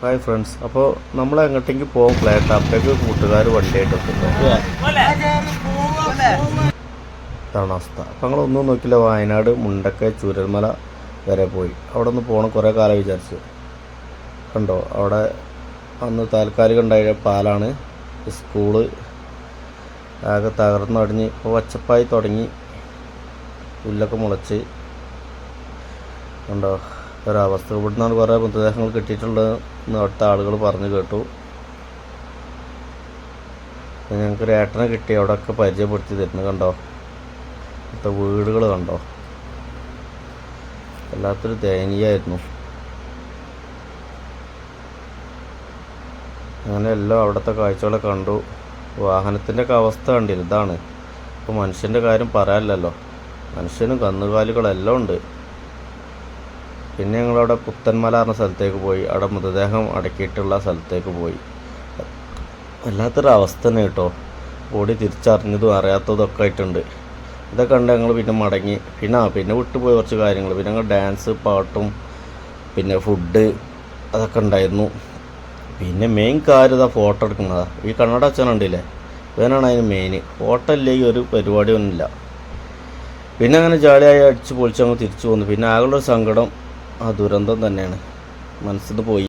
Hi friends, അപ്പോൾ നമ്മൾ എങ്ങോട്ടെങ്കിൽ പോകും ഫ്ലാറ്റ് അപ്പോഴേക്ക് കൂട്ടുകാർ വണ്ടിയായിട്ട് എത്തുന്നു. ഇതാണ് അവസ്ഥ. അപ്പം ഞങ്ങളൊന്നും നോക്കില്ല, വയനാട് മുണ്ടക്കൈ ചൂരൽമല വരെ പോയി. അവിടെ ഒന്ന് പോകണം കുറേ കാലം വിചാരിച്ചു. കണ്ടോ, അവിടെ അന്ന് താൽക്കാലികം ഉണ്ടായ പാലാണ്. സ്കൂള് ആകെ തകർന്നടിഞ്ഞ് ഇപ്പോൾ പച്ചപ്പായി തുടങ്ങി, പുല്ലൊക്കെ മുളച്ച്. കണ്ടോ ഒരവസ്ഥ. ഇവിടുന്നാണ് കുറേ മൃതദേഹങ്ങൾ കിട്ടിയിട്ടുള്ളതെന്ന് അവിടുത്തെ ആളുകൾ പറഞ്ഞു കേട്ടു. ഞങ്ങൾക്കൊരു ഏട്ടനെ കിട്ടി, അവിടെയൊക്കെ പരിചയപ്പെടുത്തി തരുന്നു. കണ്ടോ ഇവിടുത്തെ വീടുകൾ കണ്ടോ, വല്ലാത്തൊരു ദയനീയമായിരുന്നു. അങ്ങനെ എല്ലാം അവിടുത്തെ കാഴ്ചകളൊക്കെ കണ്ടു. വാഹനത്തിൻ്റെ ഒക്കെ അവസ്ഥ കണ്ടില്ല. ഇതാണ് ഇപ്പോൾ മനുഷ്യൻ്റെ കാര്യം പറയാനില്ലല്ലോ, മനുഷ്യനും കന്നുകാലികളെല്ലാം ഉണ്ട്. പിന്നെ ഞങ്ങളവിടെ പുത്തൻമല പറഞ്ഞ സ്ഥലത്തേക്ക് പോയി. അവിടെ മൃതദേഹം അടക്കിയിട്ടുള്ള സ്ഥലത്തേക്ക് പോയി. വല്ലാത്തൊരു അവസ്ഥ തന്നെ കേട്ടോ. ബോഡി തിരിച്ചറിഞ്ഞതും അറിയാത്തതും ഒക്കെ ആയിട്ടുണ്ട്. ഇതൊക്കെ കണ്ട് ഞങ്ങൾ പിന്നെ മടങ്ങി. പിന്നെ വിട്ടുപോയി കുറച്ച് കാര്യങ്ങൾ. പിന്നെ ഞങ്ങൾ ഡാൻസ്, പാട്ടും പിന്നെ ഫുഡ് അതൊക്കെ ഉണ്ടായിരുന്നു. പിന്നെ മെയിൻ കാര്യം ഇതാ ഫോട്ടോ എടുക്കുന്നതാണ്. ഈ കണ്ണട അച്ഛനുണ്ടല്ലേ, ഇവനാണ് അതിന് മെയിൻ. ഫോട്ടോ ഇല്ലെങ്കിൽ ഒരു പരിപാടിയൊന്നുമില്ല. പിന്നെ അങ്ങനെ ജാളിയായി അടിച്ച് പൊളിച്ച് അങ്ങ് തിരിച്ചു പോന്നു. പിന്നെ ആകെയുള്ളൊരു സങ്കടം ആ ദുരന്തം തന്നെയാണ്, മനസ്സിൽ നിന്ന് പോയി.